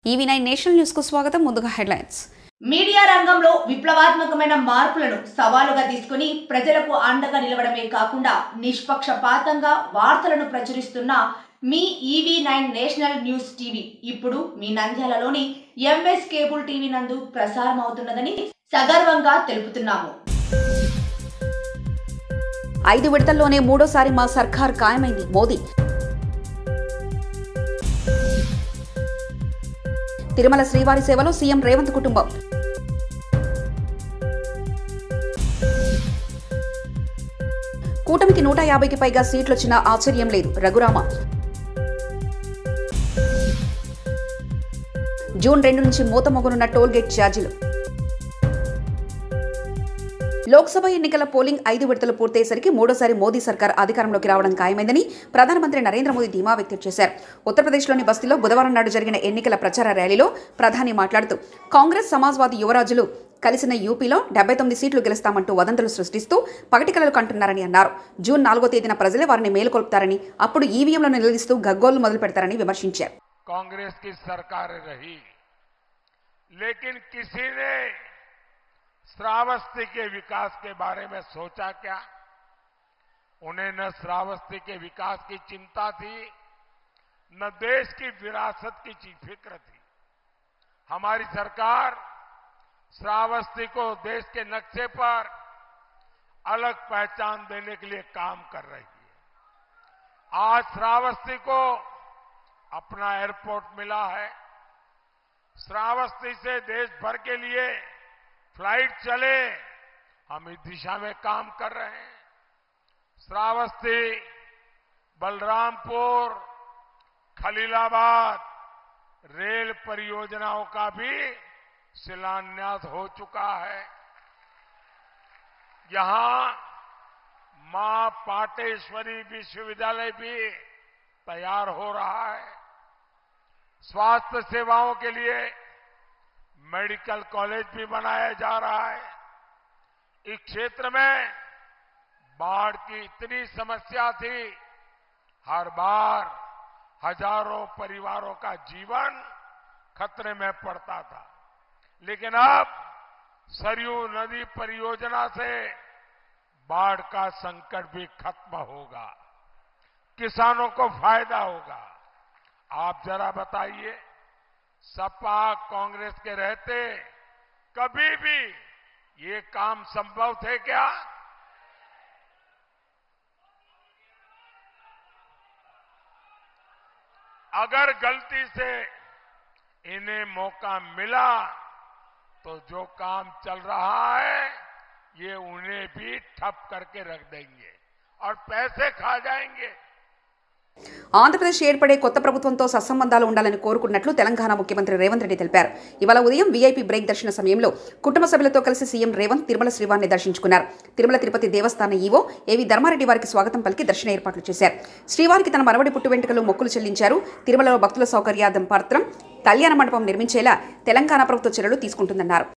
EV9 national news కు స్వాగతం. ముందుగా హెడ్లైన్స్. మీడియా రంగంలో విప్లవాత్మకమైన మార్పులను సవాలుగా తీసుకుని ప్రజలకు అండగా నిలవడమే కాకుండా నిష్పక్షపాతంగా వార్తలను ప్రచురిస్తున్న మీ EV9 నేషనల్ న్యూస్ టీవీ ఇప్పుడు మీ నంద్యాలలోని MS కేబుల్ టీవీ నందు ప్రసారం అవుతున్నదని సగర్వంగా తెలుపుతున్నాము. 5 విడతల్లోనే మూడోసారి మా సర్కార్ ఖాయమైంది మోదీ. తిరుమల శ్రీవారి సేవలో సీఎం రేవంత్ కుటుంబం. కూటమికి 150కి పైగా సీట్లొచ్చినా ఆశ్చర్యం లేదు రఘురామ. జూన్ 2 నుంచి మూతమొగనున్న టోల్గేట్ ఛార్జీలు. లోక్సభ ఎన్నికల పోలింగ్ 5 విడతలు పూర్తయ్యేసరికి మూడోసారి మోదీ సర్కార్ అధికారంలోకి రావడం ఖాయమైందని ప్రధానమంత్రి నరేంద్ర మోదీ ధీమా వ్యక్తం చేశారు. ఉత్తరప్రదేశ్లోని బస్తీలో బుధవారం నాడు జరిగిన ఎన్నికల ప్రచార ర్యాలీలో ప్రధాని మాట్లాడుతూ కాంగ్రెస్ సమాజ్వాదీ యువరాజులు కలిసిన యూపీలో 79 సీట్లు గెలుస్తామంటూ వదంతులు సృష్టిస్తూ పగటికలలు కంటున్నారని అన్నారు. జూన్ 4వ తేదీన ప్రజలే వారిని మేలుకొల్పుతారని, అప్పుడు ఈవీఎంలను నిలదీస్తూ గగ్గోలు మొదలు పెడతారని విమర్శించారు. కాంగ్రెస్ की सरकार रही, लेकिन किसी ने श्रावस्ती के विकास के बारे में सोचा क्या? उन्हें न श्रावस्ती के विकास की चिंता थी, न देश की विरासत की फिक्र थी. हमारी सरकार श्रावस्ती को देश के नक्शे पर अलग पहचान देने के लिए काम कर रही है. आज श्रावस्ती को अपना एयरपोर्ट मिला है. श्रावस्ती से देश भर के लिए फ्लाइट चले, हम इस दिशा में काम कर रहे हैं. श्रावस्ती, बलरामपुर, खलीलाबाद रेल परियोजनाओं का भी शिलान्यास हो चुका है. यहां मां पाटेश्वरी विश्वविद्यालय भी तैयार हो रहा है. स्वास्थ्य सेवाओं के लिए मेडिकल कॉलेज भी बनाया जा रहा है. इस क्षेत्र में बाढ़ की इतनी समस्या थी, हर बार हजारों परिवारों का जीवन खतरे में पड़ता था. लेकिन अब सरयू नदी परियोजना से बाढ़ का संकट भी खत्म होगा, किसानों को फायदा होगा. आप जरा बताइए, सपा कांग्रेस के रहते कभी भी ये काम संभव थे क्या? अगर गलती से इन्हें मौका मिला तो जो काम चल रहा है ये उन्हें भी ठप करके रख देंगे और पैसे खा जाएंगे. ఆంధ్రప్రదేశ్ ఏర్పడే కొత్త ప్రభుత్వంతో సత్సంబంధాలు ఉండాలని కోరుకున్నట్లు తెలంగాణ ముఖ్యమంత్రి రేవంత్ రెడ్డి తెలిపారు. ఇవాళ ఉదయం వీఐపీ బ్రేక్ దర్శన సమయంలో కుటుంబ సభ్యులతో కలిసి సీఎం రేవంత్ తిరుమల శ్రీవారిని దర్శించుకున్నారు. తిరుమల తిరుపతి దేవస్థాన ఈవో ఏవి ధర్మారెడ్డి వారికి స్వాగతం పలికి దర్శన ఏర్పాట్లు చేశారు. శ్రీవారికి తన మనవడి పుట్టు వెంట్రుకలు మొక్కులు చెల్లించారు. తిరుమలలో భక్తుల సౌకర్యార్థం పాత్రం కళ్యాణ మండపం నిర్మించేలా తెలంగాణ ప్రభుత్వ చర్యలు తీసుకుంటుందన్నారు.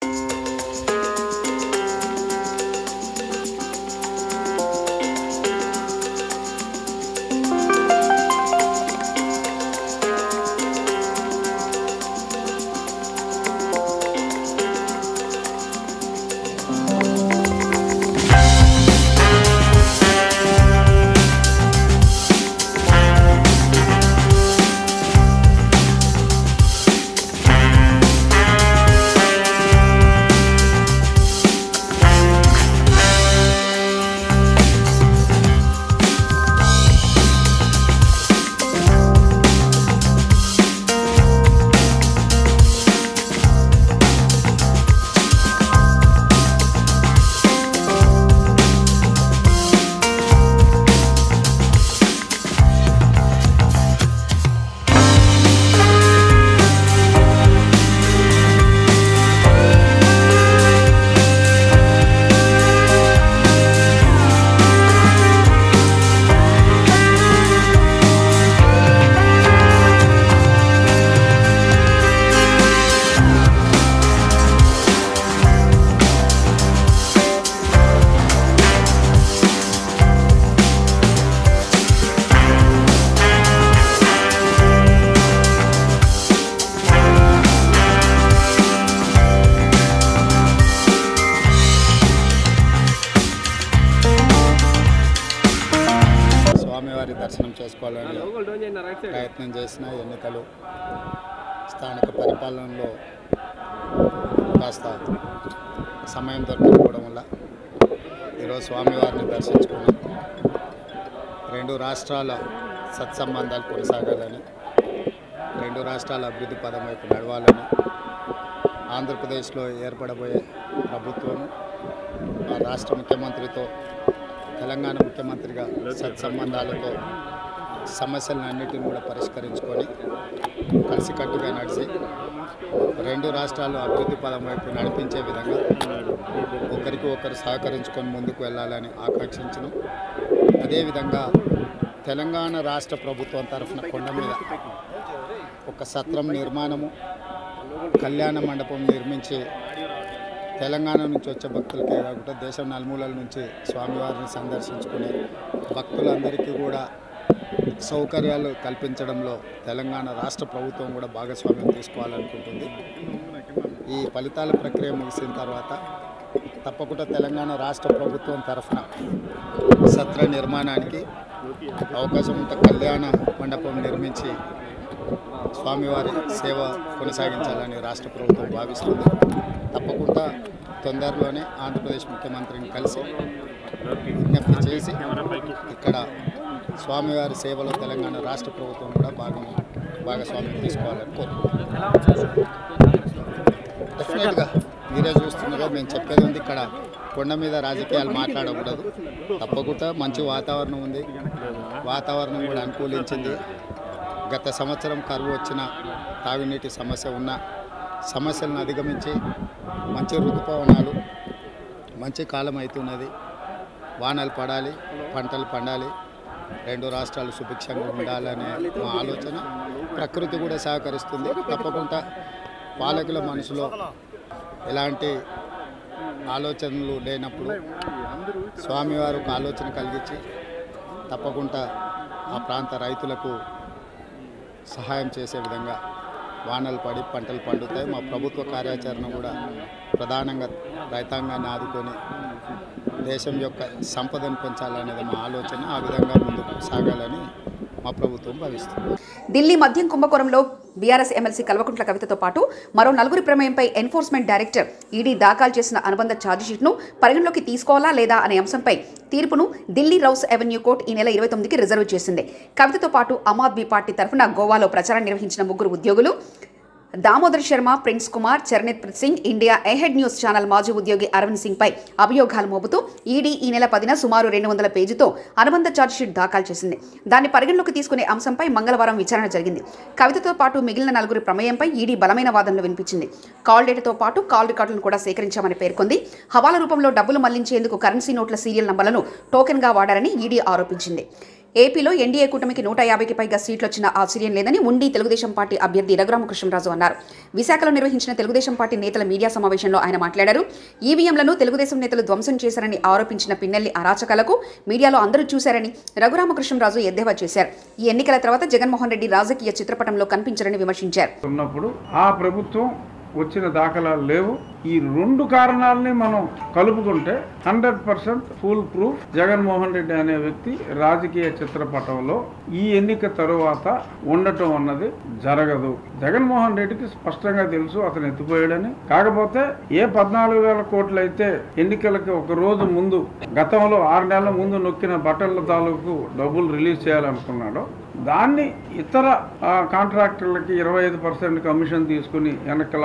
ప్రయత్నం చేసిన ఎన్నికలు స్థానిక పరిపాలనలో కాస్త సమయం దొరకకపోవడం వల్ల ఈరోజు స్వామివారిని దర్శించుకున్నాం. రెండు రాష్ట్రాల సత్సంబంధాలు కొనసాగాలని, రెండు రాష్ట్రాల అభివృద్ధి పదం వైపు నడవాలని, ఆంధ్రప్రదేశ్లో ఏర్పడబోయే ప్రభుత్వం ఆ రాష్ట్ర ముఖ్యమంత్రితో తెలంగాణ ముఖ్యమంత్రిగా సత్సంబంధాలతో సమస్యలన్నిటిని కూడా పరిష్కరించుకొని కలిసికట్టుగా నడిచి రెండు రాష్ట్రాలు అభివృద్ధి పదం వైపు నడిపించే విధంగా ఒకరికి ఒకరు సహకరించుకొని ముందుకు వెళ్ళాలని ఆకాంక్షించను. అదేవిధంగా తెలంగాణ రాష్ట్ర ప్రభుత్వం తరఫున కొండ మీద ఒక సత్రం నిర్మాణము, కళ్యాణ మండపం నిర్మించి తెలంగాణ నుంచి వచ్చే భక్తులకే కాకుండా దేశం నలుమూలల నుంచి స్వామివారిని సందర్శించుకునే భక్తులందరికీ కూడా సౌకర్యాలు కల్పించడంలో తెలంగాణ రాష్ట్ర ప్రభుత్వం కూడా భాగస్వామ్యం తీసుకోవాలనుకుంటుంది. ఈ ఫలితాల ప్రక్రియ ముగిసిన తర్వాత తప్పకుండా తెలంగాణ రాష్ట్ర ప్రభుత్వం తరఫున సత్ర నిర్మాణానికి అవకాశం ఉంటే కళ్యాణ మండపం నిర్మించి స్వామివారి సేవ కొనసాగించాలని రాష్ట్ర ప్రభుత్వం భావిస్తుంది. తప్పకుండా తొందరలోనే ఆంధ్రప్రదేశ్ ముఖ్యమంత్రిని కలిసి విజ్ఞప్తి చేసి ఇక్కడ స్వామివారి సేవలో తెలంగాణ రాష్ట్ర ప్రభుత్వం కూడా భాగస్వామ్యం తీసుకోవాలని కోరుకుంటున్నాం. డెఫినెట్గా మీరే చూస్తున్నారో మేము చెప్పేది ఉంది, ఇక్కడ కొండ మీద రాజకీయాలు మాట్లాడకూడదు. తప్పకుండా మంచి వాతావరణం ఉంది, వాతావరణం కూడా అనుకూలించింది. గత సంవత్సరం కరువు వచ్చిన, తాగునీటి సమస్య ఉన్న సమస్యలను అధిగమించి మంచి ఋతుపవనాలు, మంచి కాలం అవుతున్నది. వానలు పడాలి, పంటలు పండాలి, రెండు రాష్ట్రాలు సుభిక్షంగా ఉండాలనే మా ఆలోచన. ప్రకృతి కూడా సహకరిస్తుంది. తప్పకుండా పాలకుల మనసులో ఎలాంటి ఆలోచనలు లేనప్పుడు స్వామివారు ఒక ఆలోచన కలిగించి తప్పకుండా ఆ ప్రాంత రైతులకు సహాయం చేసే విధంగా వానలు పడి పంటలు పండుతాయి. మా ప్రభుత్వ కార్యాచరణ కూడా ప్రధానంగా రైతాంగాన్ని ఆదుకొని దేశం యొక్క సంపదను పెంచాలనేది మా ఆలోచన. ఆ విధంగా ముందుకు సాగాలని మా ప్రభుత్వం భావిస్తుంది. ఢిల్లీ మద్యం కుంభకోణంలో బీఆర్ఎస్ ఎమ్మెల్సీ కల్వకుంట్ల కవితతో పాటు మరో నలుగురి ప్రమేయంపై ఎన్ఫోర్స్మెంట్ డైరెక్టర్ ఈడీ దాఖలు చేసిన అనుబంధ ఛార్జిషీట్ను పరిగణలోకి తీసుకోవాలా లేదా అనే అంశంపై తీర్పును ఢిల్లీ రౌస్ అవెన్యూ కోర్టు ఈ నెల 29కి రిజర్వ్ చేసింది. కవితతో పాటు ఆమ్ ఆద్మీ పార్టీ తరఫున గోవాలో ప్రచారం నిర్వహించిన ముగ్గురు ఉద్యోగులు Damodar Sharma, prince Kumar, Charanjit Singh, India ahead news channel మాజీ ఉద్యోగి అరవింద్ సింగ్ పై అభియోగాలు మోపుతూ ఈడీ ఈ నెల 10న సుమారు 200 పేజీతో అనుబంధ ఛార్జిషీట్ దాఖలు చేసింది. దాన్ని పరిగణలోకి తీసుకునే అంశంపై మంగళవారం విచారణ జరిగింది. కవితతో పాటు మిగిలిన నలుగురి ప్రమేయంపై ఈడీ బలమైన వాదనలు వినిపించింది. కాల్ డేటాతో పాటు కాల్ రికార్డులను కూడా సేకరించామని పేర్కొంది. హవాలా రూపంలో డబ్బులు మళ్లించేందుకు కరెన్సీ నోట్ల సీరియల్ నంబర్లను టోకెన్గా వాడారని ఈడీ ఆరోపించింది. ఏపీలో ఎన్డీఏ కూటమికి 150కి పైగా సీట్లు వచ్చిన ఆశ్చర్యం లేదని ఉండి తెలుగుదేశం పార్టీ అభ్యర్థి రఘురామకృష్ణరాజు అన్నారు. విశాఖలో నిర్వహించిన తెలుగుదేశం పార్టీ నేతల మీడియా సమావేశంలో ఆయన మాట్లాడారు. ఈవీఎంలను తెలుగుదేశం నేతలు ధ్వంసం చేశారని ఆరోపించిన పిన్నెల్లి అరాచకాలకు మీడియాలో అందరూ చూశారని రఘురామకృష్ణరాజు ఎద్దేవా చేశారు. ఈ ఎన్నికల తర్వాత జగన్మోహన్ రెడ్డి రాజకీయ చిత్రపటంలో కనిపించరని విమర్శించారు. ఆ ప్రభుత్వం వచ్చిన దాఖలాలు లేవు. ఈ రెండు కారణాలని మనం కలుపుకుంటే 100% ఫుల్ ప్రూఫ్ జగన్మోహన్ రెడ్డి అనే వ్యక్తి రాజకీయ చిత్రపటంలో ఈ ఎన్నిక తరువాత ఉండటం అన్నది జరగదు. జగన్మోహన్ రెడ్డికి స్పష్టంగా తెలుసు అతను ఎత్తిపోయాడని. కాకపోతే ఏ 14,000 కోట్లు అయితే ఎన్నికలకి ఒక రోజు ముందు, గతంలో 6 నెలల ముందు నొక్కిన బట్టల తాలూకు డబ్బులు రిలీజ్ చేయాలనుకున్నాడో దాన్ని ఇతర కాంట్రాక్టర్లకి 25% కమిషన్ తీసుకుని వెనక్కి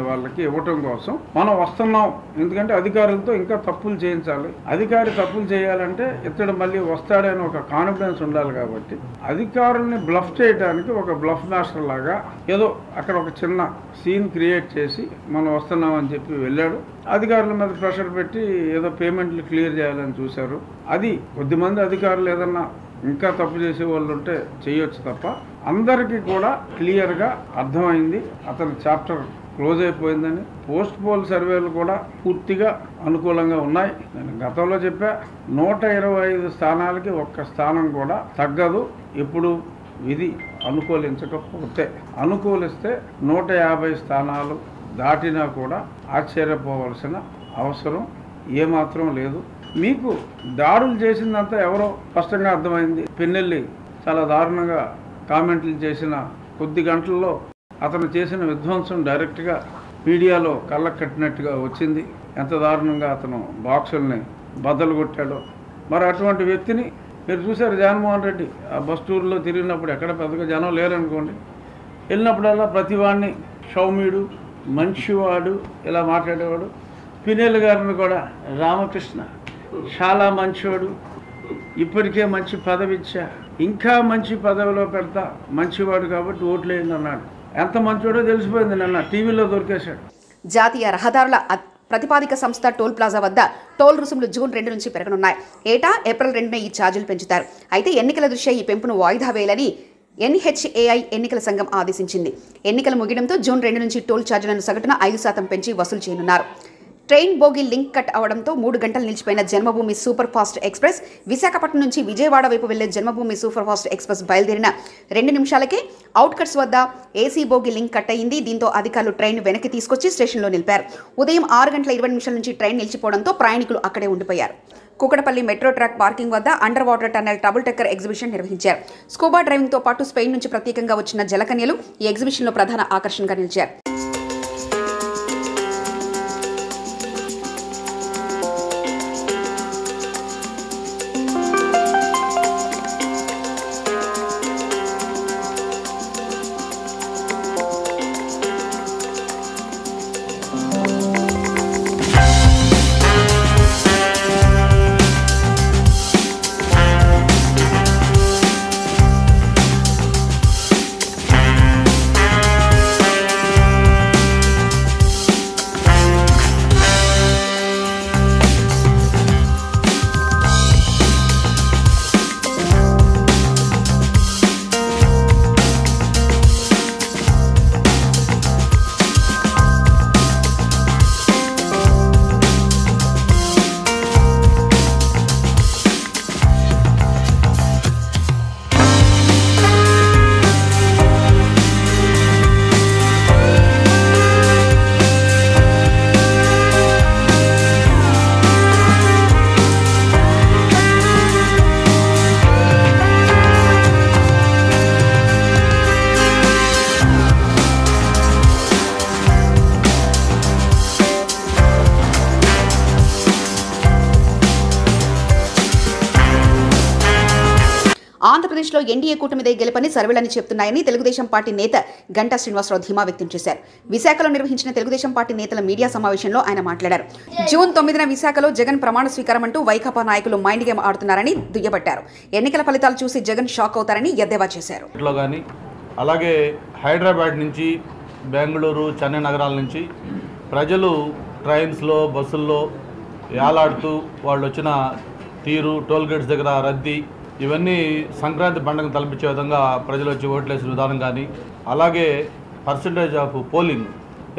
వాళ్ళకి ఇవ్వటం కోసం మనం వస్తున్నాం. ఎందుకంటే అధికారులతో ఇంకా తప్పులు చేయించాలి. అధికారి తప్పులు చేయాలంటే ఇతడు మళ్ళీ వస్తాడని ఒక కాన్ఫిడెన్స్ ఉండాలి. కాబట్టి అధికారుల్ని బ్లఫ్ చేయడానికి ఒక బ్లఫ్ మాస్టర్ లాగా ఏదో అక్కడ ఒక చిన్న సీన్ క్రియేట్ చేసి మనం వస్తున్నామని చెప్పి వెళ్ళాడు. అధికారుల మీద ప్రెషర్ పెట్టి ఏదో పేమెంట్లు క్లియర్ చేయాలని చూశారు. అది కొద్దిమంది అధికారులు ఏదన్నా ఇంకా తప్పు చేసే వాళ్ళు ఉంటే చేయొచ్చు తప్ప అందరికీ కూడా క్లియర్గా అర్థమైంది అతని చాప్టర్ క్లోజ్ అయిపోయిందని. పోస్ట్ పోల్ సర్వేలు కూడా పూర్తిగా అనుకూలంగా ఉన్నాయి. నేను గతంలో చెప్పా 125 స్థానాలకి ఒక్క స్థానం కూడా తగ్గదు. ఇప్పుడు విధి అనుకూలించకపోతే, అనుకూలిస్తే 150 స్థానాలు దాటినా కూడా ఆశ్చర్యపోవలసిన అవసరం ఏమాత్రం లేదు. మీకు దాడులు చేసిందంతా ఎవరో స్పష్టంగా అర్థమైంది. పిన్నెల్లి చాలా దారుణంగా కామెంట్లు చేసిన కొద్ది గంటల్లో అతను చేసిన విధ్వంసం డైరెక్ట్గా మీడియాలో కళ్ళకు కట్టినట్టుగా వచ్చింది. ఎంత దారుణంగా అతను బాక్సుల్ని బద్దలు కొట్టాడో. మరి అటువంటి వ్యక్తిని మీరు చూశారు. జగన్మోహన్ రెడ్డి ఆ బస్ టూర్లో తిరిగినప్పుడు ఎక్కడ పెద్దగా జనం లేరనుకోండి, వెళ్ళినప్పుడల్లా ప్రతివాడిని సౌమ్యుడు, మంచివాడు ఇలా మాట్లాడేవాడు. పినేల్ గారిని కూడా రామకృష్ణ చాలా మంచివాడు, ఇప్పటికే మంచి పదవి ఇచ్చా, ఇంకా మంచి పదవిలో పెడతా, మంచివాడు కాబట్టి ఓట్లేయండి అన్నాడు. ఎంత మంచివాడో తెలిసిపోయింది. నిన్న టీవీలో దొరికేశాడు. జాతీయ రహదారుల ప్రతిపాదిక సంస్థ టోల్ ప్లాజా వద్ద టోల్ రుసుములు జూన్ 2 నుంచి పెరగనున్నాయి. ఏటా ఏప్రిల్ 2న ఈ ఛార్జీలు పెంచుతారు. అయితే ఎన్నికల దృష్ట్యా ఈ పెంపును వాయిదా వేయాలని NHAI ఎన్నికల సంఘం ఆదేశించింది. ఎన్నికలు ముగియడంతో జూన్ 2 నుంచి టోల్ ఛార్జీలను సగటున 5% పెంచి వసూలు చేయనున్నారు. ట్రైన్ బోగి లింక్ కట్ అవడంతో 3 గంటలు నిలిచిపోయిన జన్మభూమి సూపర్ ఫాస్ట్ ఎక్స్ప్రెస్ విశాఖపట్నం నుంచి విజయవాడ వైపు వెళ్లే జన్మభూమి సూపర్ ఫాస్ట్ ఎక్స్ప్రెస్ బయలుదేరిన 2 నిమిషాలకే అవుట్కట్స్ వద్ద ఏసీ బోగి లింక్ కట్ అయింది. దీంతో అధికారులు ట్రైన్ వెనక్కి తీసుకొచ్చి స్టేషన్లో నిలిపారు. ఉదయం 6 గంటల 20 నిమిషాల నుంచి ట్రైన్ నిలిచిపోవడంతో ప్రయాణికులు అక్కడే ఉండిపోయారు. కుకటపల్లి మెట్రో ట్రాక్ పార్కింగ్ వద్ద under water tunnel trouble taker exhibition నిర్వహించారు. స్కూబా డ్రైవింగ్తో పాటు స్పెయిన్ నుంచి ప్రత్యేకంగా వచ్చిన జలకన్యలు ఈ ఎగ్జిబిషన్లో ప్రధాన ఆకర్షణగా నిలిచారు. ఆంధ్రప్రదేశ్లో ఎన్డీఏ కూటమిదే గెలుపని సర్వేలని చెప్తున్నాయని తెలుగుదేశం పార్టీ నేత గంటా శ్రీనివాసరావు ధీమా వ్యక్తం చేశారు. విశాఖలో నిర్వహించిన తెలుగుదేశం పార్టీ నేతల మీడియా సమావేశంలో ఆయన మాట్లాడారు. జూన్ 9న విశాఖలో జగన్ ప్రమాణ స్వీకారం అంటూ వైకాపా నాయకులు మైండ్ గేమ్ ఆడుతున్నారని దుయ్యబట్టారు. ఎన్నికల ఫలితాలు చూసి జగన్ షాక్ అవుతారని ఎద్దేవా చేశారు. అలాగే హైదరాబాద్ నుంచి బెంగళూరు, చెన్నై నగరాల నుంచి ప్రజలు ట్రైన్స్లో, బస్సుల్లో యాలాడుతూ వాళ్ళు వచ్చిన తీరు, టోల్ గేట్స్ దగ్గర రద్దీ, ఇవన్నీ సంక్రాంతి పండుగను తలపించే విధంగా ప్రజలు వచ్చి ఓట్లేసిన విధానం కానీ, అలాగే పర్సంటేజ్ ఆఫ్ పోలింగ్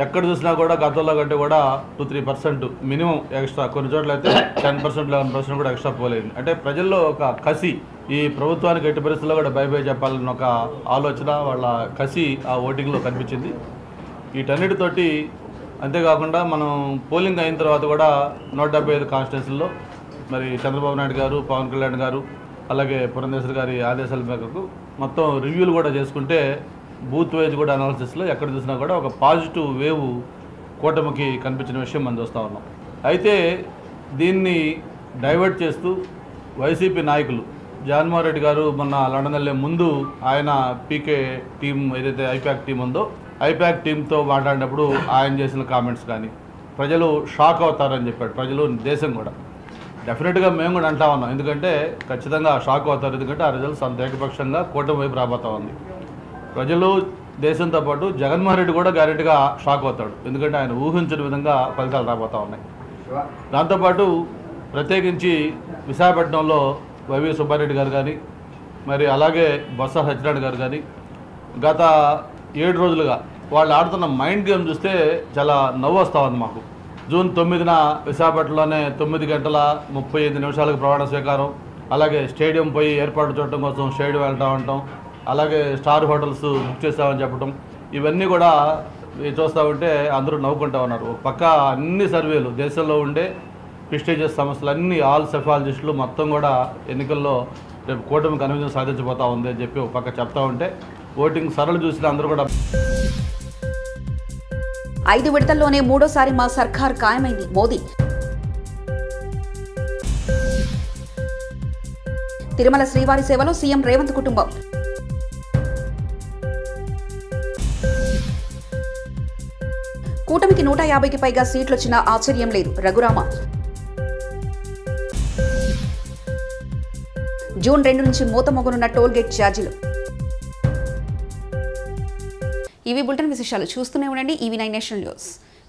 ఎక్కడ చూసినా కూడా గతంలో కంటే కూడా 2-3% మినిమం ఎక్స్ట్రా, కొన్ని చోట్ల అయితే 10%, 11% కూడా ఎక్స్ట్రా పోలేదు. అంటే ప్రజల్లో ఒక కసి, ఈ ప్రభుత్వానికి ఎట్టి పరిస్థితుల్లో కూడా బై చెప్పాలన్న ఒక ఆలోచన, వాళ్ళ కసి ఆ ఓటింగ్లో కనిపించింది. వీటన్నిటితోటి అంతేకాకుండా మనం పోలింగ్ అయిన తర్వాత కూడా 175 కాన్స్టిట్యున్సీల్లో మరి చంద్రబాబు నాయుడు గారు, పవన్ కళ్యాణ్ గారు, అలాగే పురంధేశ్వరి గారి ఆదేశాల మేరకు మొత్తం రివ్యూలు కూడా చేసుకుంటే బూత్ వైజ్ కూడా అనాలిసిస్లో ఎక్కడ చూసినా కూడా ఒక పాజిటివ్ వేవ్ కూటమికి కనిపించిన విషయం మనం చూస్తూ ఉన్నాం. అయితే దీన్ని డైవర్ట్ చేస్తూ వైసీపీ నాయకులు, జగన్మోహన్ రెడ్డి గారు మొన్న లండన్ వెళ్ళే ముందు ఆయన పీకే టీం ఏదైతే ఐపాక్ టీం ఉందో ఐపాక్ టీంతో మాట్లాడినప్పుడు ఆయన చేసిన కామెంట్స్ కానీ ప్రజలు షాక్ అవుతారని చెప్పాడు. ప్రజలు, దేశం కూడా డెఫినెట్గా మేము కూడా అంటా ఉన్నాం. ఎందుకంటే ఖచ్చితంగా షాక్ అవుతారు. ఎందుకంటే ఆ రిజల్ట్స్ అంత ఏకపక్షంగా కూటమి వైపు రాబోతా ఉంది. ప్రజలు, దేశంతో పాటు జగన్మోహన్ రెడ్డి కూడా గ్యారెంటీగా షాక్ అవుతాడు. ఎందుకంటే ఆయన ఊహించిన విధంగా ఫలితాలు రాబోతూ ఉన్నాయి. దాంతోపాటు ప్రత్యేకించి విశాఖపట్నంలో వైవి సుబ్బారెడ్డి గారు కానీ, మరి అలాగే బొత్స సత్యనారాయణ గారు కానీ గత 7 రోజులుగా వాళ్ళు ఆడుతున్న మైండ్ గేమ్ చూస్తే చాలా నవ్వు వస్తూ ఉంది మాకు. జూన్ 9న విశాఖపట్నంలోనే 9:35 ప్రమాణ స్వీకారం, అలాగే స్టేడియం పోయి ఏర్పాటు చూడటం కోసం స్టేడియం వెళ్తా ఉంటాం, అలాగే స్టార్ హోటల్స్ బుక్ చేస్తామని చెప్పడం, ఇవన్నీ కూడా చూస్తూ ఉంటే అందరూ నవ్వుకుంటూ ఉన్నారు. ఒక పక్క అన్ని సర్వేలు, దేశంలో ఉండే ప్రెస్టీజియస్ సంస్థలు అన్నీ, ఆల్ సెఫాలజిస్టులు మొత్తం కూడా ఎన్నికల్లో రేపు కూటమి ఘన విజయం సాధించబోతా ఉంది అని చెప్పి ఒక పక్క చెప్తా ఉంటే ఓటింగ్ సరళి చూసిన అందరూ కూడా 5 విడతల్లోనే మూడోసారి మా సర్కార్ ఖాయమైంది మోదీ. తిరుమల శ్రీవారి సేవలో సీఎం రేవంత్ కుటుంబం. కూటమికి 150కి పైగా సీట్లొచ్చినా ఆశ్చర్యం లేదు రఘురామ. జూన్ 2 నుంచి మూతమొగనున్న టోల్గేట్ ఛార్జీలు. ఇవి బులెటిన్ విశేషాలు. చూస్తూనే ఉండండి EV9 నేషనల్ న్యూస్.